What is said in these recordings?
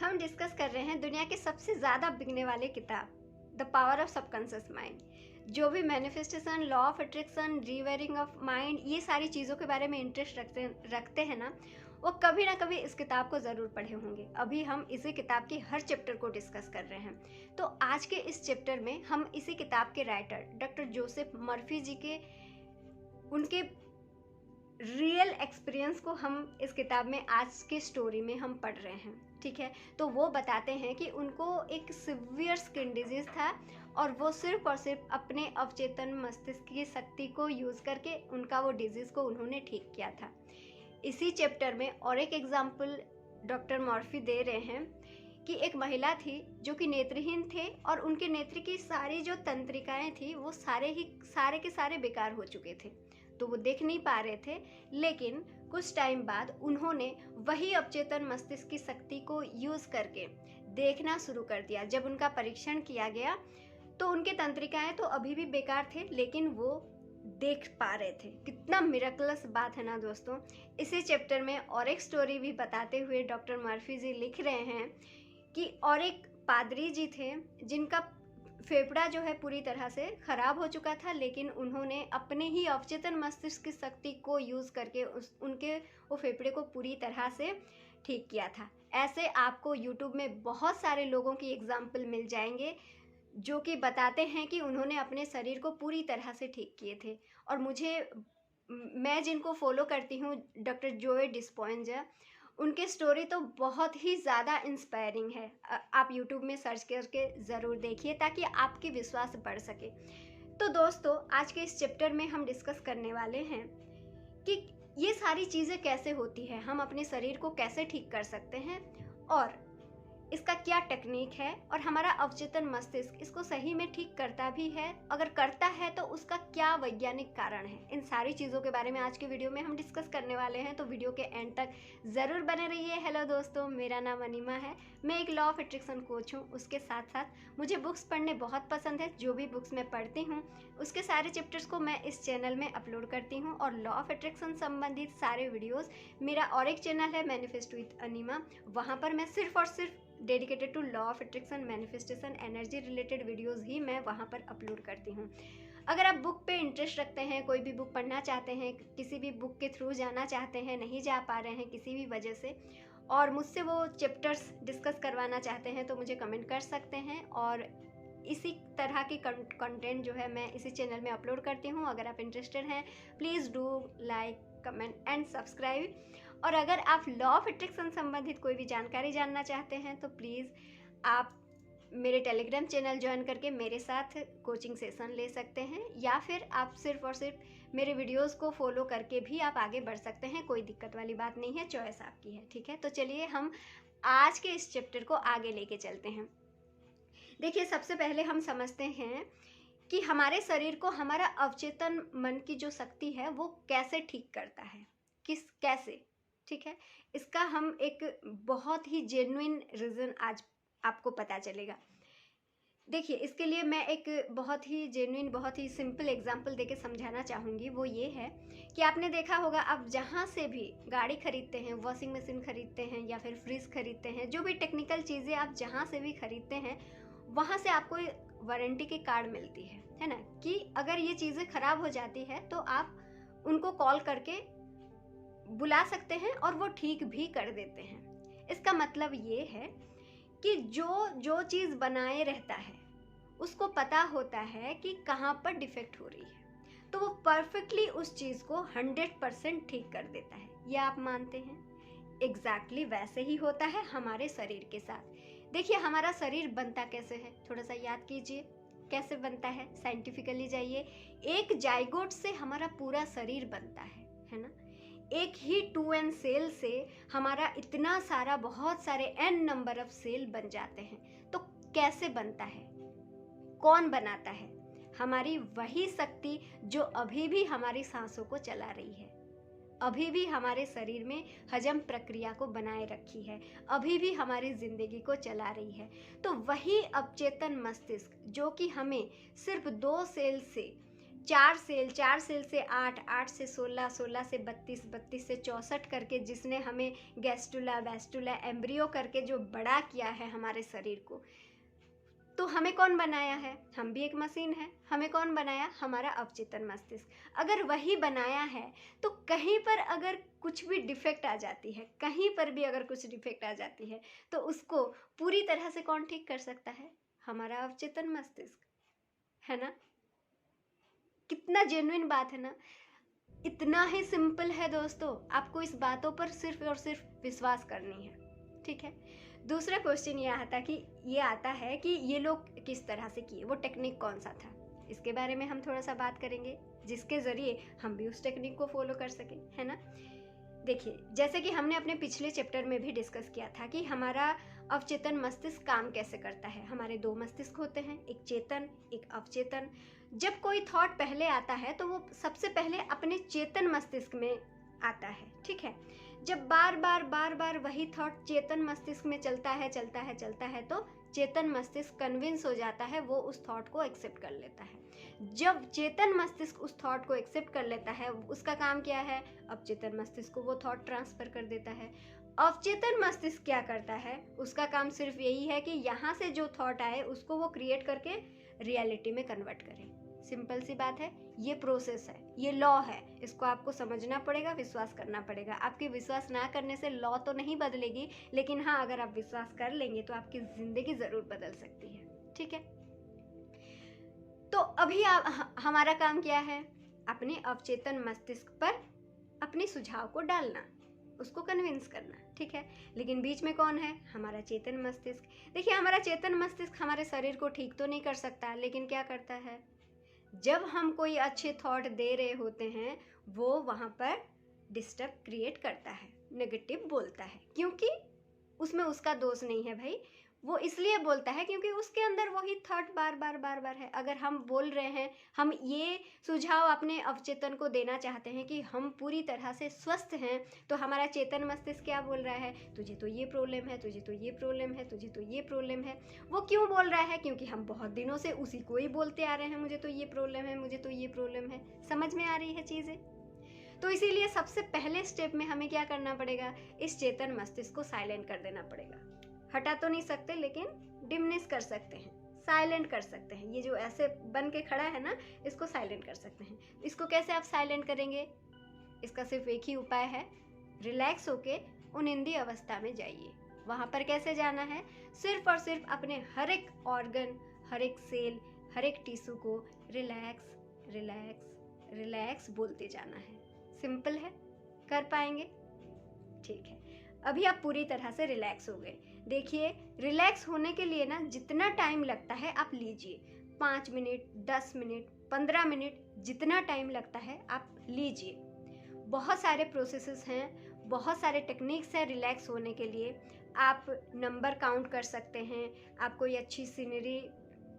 हम डिस्कस कर रहे हैं दुनिया की सबसे ज़्यादा बिकने वाली किताब the power of subconscious mind. जो भी manifestation, law of attraction, rewiring of mind, ये सारी चीज़ों के बारे में इंटरेस्ट रखते हैं ना, वो कभी ना कभी इस किताब को ज़रूर पढ़े होंगे। अभी हम इसी किताब की हर चैप्टर को डिस्कस कर रहे हैं। तो आज के इस चैप्टर में हम इसी किताब के राइटर डॉक्टर जोसेफ मर्फी जी के उनके रियल एक्सपीरियंस को हम इस किताब में आज के स्टोरी में हम पढ़ रहे हैं। ठीक है, तो वो बताते हैं कि उनको एक सीवियर स्किन डिजीज था और वो सिर्फ और सिर्फ अपने अवचेतन मस्तिष्क की शक्ति को यूज़ करके उनका वो डिजीज़ को उन्होंने ठीक किया था। इसी चैप्टर में और एक एग्जाम्पल डॉक्टर मॉर्फी दे रहे हैं कि एक महिला थी जो कि नेत्रहीन थे और उनके नेत्र की सारी जो तंत्रिकाएं थी वो सारे के सारे बेकार हो चुके थे, तो वो देख नहीं पा रहे थे। लेकिन कुछ टाइम बाद उन्होंने वही अवचेतन मस्तिष्क की शक्ति को यूज़ करके देखना शुरू कर दिया। जब उनका परीक्षण किया गया तो उनके तंत्रिकाएं तो अभी भी बेकार थे, लेकिन वो देख पा रहे थे। कितना मिरेकलस बात है ना दोस्तों। इसी चैप्टर में और एक स्टोरी भी बताते हुए डॉक्टर मर्फी जी लिख रहे हैं कि और एक पादरी जी थे जिनका फेफड़ा जो है पूरी तरह से खराब हो चुका था, लेकिन उन्होंने अपने ही अवचेतन मस्तिष्क की शक्ति को यूज़ करके उनके वो फेफड़े को पूरी तरह से ठीक किया था। ऐसे आपको यूट्यूब में बहुत सारे लोगों की एग्जाम्पल मिल जाएंगे जो कि बताते हैं कि उन्होंने अपने शरीर को पूरी तरह से ठीक किए थे। और मैं जिनको फॉलो करती हूँ डॉक्टर जोए डिस्पेंजा, उनके स्टोरी तो बहुत ही ज़्यादा इंस्पायरिंग है। आप यूट्यूब में सर्च करके ज़रूर देखिए ताकि आपकी विश्वास बढ़ सके। तो दोस्तों, आज के इस चैप्टर में हम डिस्कस करने वाले हैं कि ये सारी चीज़ें कैसे होती है, हम अपने शरीर को कैसे ठीक कर सकते हैं और इसका क्या टेक्निक है, और हमारा अवचेतन मस्तिष्क इसको सही में ठीक करता भी है, अगर करता है तो उसका क्या वैज्ञानिक कारण है। इन सारी चीज़ों के बारे में आज के वीडियो में हम डिस्कस करने वाले हैं, तो वीडियो के एंड तक ज़रूर बने रहिए। हेलो दोस्तों, मेरा नाम अनीमा है, मैं एक लॉ ऑफ अट्रैक्शन कोच हूँ। उसके साथ साथ मुझे बुक्स पढ़ने बहुत पसंद है। जो भी बुक्स मैं पढ़ती हूँ उसके सारे चैप्टर्स को मैं इस चैनल में अपलोड करती हूँ, और लॉ ऑफ अट्रैक्शन संबंधित सारे वीडियोज़ मेरा और एक चैनल है मैनिफेस्ट विद अनीमा, वहाँ पर मैं सिर्फ और सिर्फ dedicated to law of attraction, manifestation, energy related videos ही मैं वहाँ पर अपलोड करती हूँ। अगर आप बुक पे इंटरेस्ट रखते हैं, कोई भी बुक पढ़ना चाहते हैं, किसी भी बुक के थ्रू जाना चाहते हैं, नहीं जा पा रहे हैं किसी भी वजह से, और मुझसे वो चैप्टर्स डिस्कस करवाना चाहते हैं, तो मुझे कमेंट कर सकते हैं। और इसी तरह की कंटेंट जो है मैं इसी चैनल में अपलोड करती हूँ। अगर आप इंटरेस्टेड हैं, please do like, comment and subscribe. और अगर आप लॉ ऑफ अट्रैक्शन संबंधित कोई भी जानकारी जानना चाहते हैं तो प्लीज़ आप मेरे टेलीग्राम चैनल ज्वाइन करके मेरे साथ कोचिंग सेशन ले सकते हैं, या फिर आप सिर्फ और सिर्फ मेरे वीडियोस को फॉलो करके भी आप आगे बढ़ सकते हैं। कोई दिक्कत वाली बात नहीं है, चॉइस आपकी है। ठीक है, तो चलिए हम आज के इस चैप्टर को आगे लेके चलते हैं। देखिए, सबसे पहले हम समझते हैं कि हमारे शरीर को हमारा अवचेतन मन की जो शक्ति है वो कैसे ठीक करता है, कैसे। ठीक है, इसका हम एक बहुत ही जेन्युइन रीज़न आज आपको पता चलेगा। देखिए, इसके लिए मैं एक बहुत ही जेन्युइन, बहुत ही सिंपल एग्जांपल देके समझाना चाहूँगी। वो ये है कि आपने देखा होगा, आप जहाँ से भी गाड़ी खरीदते हैं, वॉशिंग मशीन खरीदते हैं या फिर फ्रिज खरीदते हैं, जो भी टेक्निकल चीज़ें आप जहाँ से भी खरीदते हैं, वहाँ से आपको वारंटी की कार्ड मिलती है ना, कि अगर ये चीज़ें ख़राब हो जाती है तो आप उनको कॉल करके बुला सकते हैं और वो ठीक भी कर देते हैं। इसका मतलब ये है कि जो चीज़ बनाए रहता है उसको पता होता है कि कहाँ पर डिफेक्ट हो रही है, तो वो परफेक्टली उस चीज़ को 100% ठीक कर देता है। ये आप मानते हैं? एग्जैक्टली वैसे ही होता है हमारे शरीर के साथ। देखिए, हमारा शरीर बनता कैसे है, थोड़ा सा याद कीजिए कैसे बनता है। साइंटिफिकली जाइए, एक जाइगोट से हमारा पूरा शरीर बनता है ना। एक ही 2n सेल से हमारा इतना सारा, बहुत सारे n नंबर ऑफ सेल बन जाते हैं। तो कैसे बनता है, कौन बनाता है? हमारी वही शक्ति जो अभी भी हमारी सांसों को चला रही है, अभी भी हमारे शरीर में हजम प्रक्रिया को बनाए रखी है, अभी भी हमारी जिंदगी को चला रही है। तो वही अवचेतन मस्तिष्क जो कि हमें सिर्फ 2 सेल से चार सेल से 8, 8 से 16, 16 से 32, 32 से 64 करके जिसने हमें गैस्टुला, वैस्टुला, एम्ब्रियो करके जो बड़ा किया है हमारे शरीर को, तो हमें कौन बनाया है? हम भी एक मशीन है। हमें कौन बनाया? हमारा अवचेतन मस्तिष्क। अगर वही बनाया है तो कहीं पर अगर कुछ भी डिफेक्ट आ जाती है, कहीं पर भी अगर कुछ डिफेक्ट आ जाती है, तो उसको पूरी तरह से कौन ठीक कर सकता है? हमारा अवचेतन मस्तिष्क, है ना? कितना जेन्युइन बात है ना। इतना ही सिंपल है दोस्तों, आपको इस बातों पर सिर्फ और सिर्फ विश्वास करनी है, ठीक है। दूसरा क्वेश्चन ये आता है कि ये लोग किस तरह से किए, वो टेक्निक कौन सा था, इसके बारे में हम थोड़ा सा बात करेंगे, जिसके ज़रिए हम भी उस टेक्निक को फॉलो कर सकें, है ना। देखिए, जैसे कि हमने अपने पिछले चैप्टर में भी डिस्कस किया था कि हमारा अवचेतन मस्तिष्क काम कैसे करता है। हमारे दो मस्तिष्क होते हैं, एक चेतन, एक अवचेतन। जब कोई थॉट पहले आता है तो वो सबसे पहले अपने चेतन मस्तिष्क में आता है, ठीक है। जब बार बार वही थॉट चेतन मस्तिष्क में चलता है तो चेतन मस्तिष्क कन्विंस हो जाता है, वो उस थॉट को एक्सेप्ट कर लेता है। जब चेतन मस्तिष्क उस थॉट को एक्सेप्ट कर लेता है, उसका काम क्या है? अब चेतन मस्तिष्क को वो थॉट ट्रांसफर कर देता है। अवचेतन मस्तिष्क क्या करता है? उसका काम सिर्फ यही है कि यहाँ से जो थॉट आए उसको वो क्रिएट करके रियलिटी में कन्वर्ट करे। सिंपल सी बात है, ये प्रोसेस है, ये लॉ है, इसको आपको समझना पड़ेगा, विश्वास करना पड़ेगा। आपके विश्वास ना करने से लॉ तो नहीं बदलेगी, लेकिन हाँ, अगर आप विश्वास कर लेंगे तो आपकी जिंदगी जरूर बदल सकती है, ठीक है। तो अभी हमारा काम क्या है? अपने अवचेतन मस्तिष्क पर अपने सुझाव को डालना, उसको कन्विंस करना, ठीक है। लेकिन बीच में कौन है? हमारा चेतन मस्तिष्क। देखिए, हमारा चेतन मस्तिष्क हमारे शरीर को ठीक तो नहीं कर सकता, लेकिन क्या करता है? जब हम कोई अच्छे थॉट दे रहे होते हैं, वो वहाँ पर डिस्टर्ब क्रिएट करता है, नेगेटिव बोलता है, क्योंकि उसमें उसका दोष नहीं है भाई। वो इसलिए बोलता है क्योंकि उसके अंदर वही थॉट बार बार है। अगर हम बोल रहे हैं, हम ये सुझाव अपने अवचेतन को देना चाहते हैं कि हम पूरी तरह से स्वस्थ हैं, तो हमारा चेतन मस्तिष्क क्या बोल रहा है? तुझे तो ये प्रॉब्लम है, तुझे तो ये प्रॉब्लम है, तुझे तो ये प्रॉब्लम है। वो क्यों बोल रहा है? क्योंकि हम बहुत दिनों से उसी को ही बोलते आ रहे हैं, मुझे तो ये प्रॉब्लम है, मुझे तो ये प्रॉब्लम है। समझ में आ रही है चीज़ें? तो इसीलिए सबसे पहले स्टेप में हमें क्या करना पड़ेगा? इस चेतन मस्तिष्क को साइलेंट कर देना पड़ेगा। हटा तो नहीं सकते, लेकिन डिमनिश कर सकते हैं, साइलेंट कर सकते हैं। ये जो ऐसे बन के खड़ा है ना, इसको साइलेंट कर सकते हैं। इसको कैसे आप साइलेंट करेंगे? इसका सिर्फ एक ही उपाय है, रिलैक्स होके उनिंदी अवस्था में जाइए। वहाँ पर कैसे जाना है? सिर्फ और सिर्फ अपने हर एक ऑर्गन, हर एक सेल, हर एक टिश्यू को रिलैक्स रिलैक्स रिलैक्स बोलते जाना है। सिंपल है, कर पाएंगे? ठीक है, अभी आप पूरी तरह से रिलैक्स हो गए। देखिए, रिलैक्स होने के लिए ना जितना टाइम लगता है आप लीजिए, 5 मिनट, 10 मिनट, 15 मिनट, जितना टाइम लगता है आप लीजिए। बहुत सारे प्रोसेसेस हैं, बहुत सारे टेक्निक्स हैं रिलैक्स होने के लिए। आप नंबर काउंट कर सकते हैं, आप कोई अच्छी सीनरी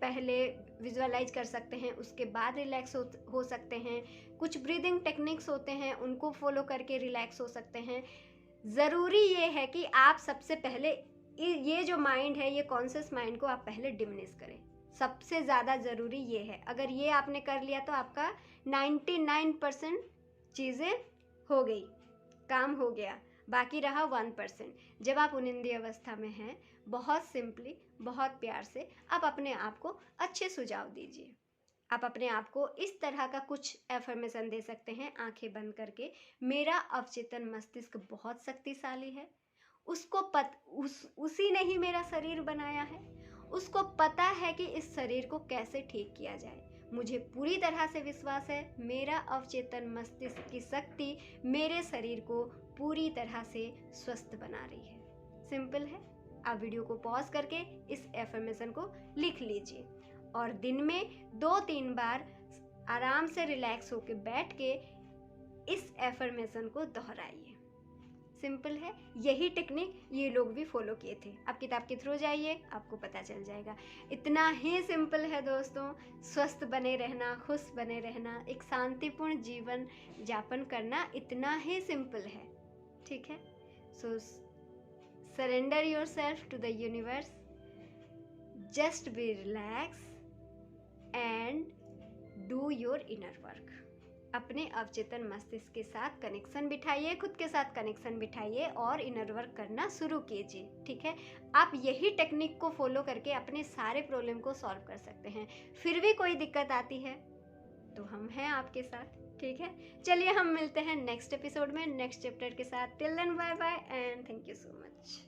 पहले विजुअलाइज कर सकते हैं, उसके बाद रिलैक्स हो सकते हैं। कुछ ब्रीदिंग टेक्निक्स होते हैं, उनको फॉलो करके रिलैक्स हो सकते हैं। ज़रूरी ये है कि आप सबसे पहले ये जो माइंड है, ये कॉन्शियस माइंड को आप पहले डिमनिश करें। सबसे ज़्यादा ज़रूरी ये है। अगर ये आपने कर लिया तो आपका 99% चीज़ें हो गई, काम हो गया, बाकी रहा 1%। जब आप उनिंदी अवस्था में हैं, बहुत सिंपली, बहुत प्यार से आप अपने आप को अच्छे सुझाव दीजिए। आप अपने आप को इस तरह का कुछ एफर्मेशन दे सकते हैं, आंखें बंद करके। मेरा अवचेतन मस्तिष्क बहुत शक्तिशाली है, उसी ने ही मेरा शरीर बनाया है, उसको पता है कि इस शरीर को कैसे ठीक किया जाए। मुझे पूरी तरह से विश्वास है, मेरा अवचेतन मस्तिष्क की शक्ति मेरे शरीर को पूरी तरह से स्वस्थ बना रही है। सिंपल है। आप वीडियो को पॉज करके इस एफर्मेशन को लिख लीजिए और दिन में 2-3 बार आराम से रिलैक्स होकर बैठ के इस एफर्मेशन को दोहराइए। सिंपल है, यही टेक्निक ये लोग भी फॉलो किए थे। आप किताब के थ्रू जाइए, आपको पता चल जाएगा। इतना ही सिंपल है दोस्तों, स्वस्थ बने रहना, खुश बने रहना, एक शांतिपूर्ण जीवन यापन करना इतना ही सिंपल है, ठीक है। So surrender yourself to the universe, just be relax and do your inner work. अपने अवचेतन मस्तिष्क के साथ कनेक्शन बिठाइए, खुद के साथ कनेक्शन बिठाइए और इनर वर्क करना शुरू कीजिए। ठीक है, आप यही टेक्निक को फॉलो करके अपने सारे प्रॉब्लम को सॉल्व कर सकते हैं। फिर भी कोई दिक्कत आती है तो हम हैं आपके साथ। ठीक है, चलिए हम मिलते हैं नेक्स्ट एपिसोड में नेक्स्ट चैप्टर के साथ। Till then bye bye and thank you so much.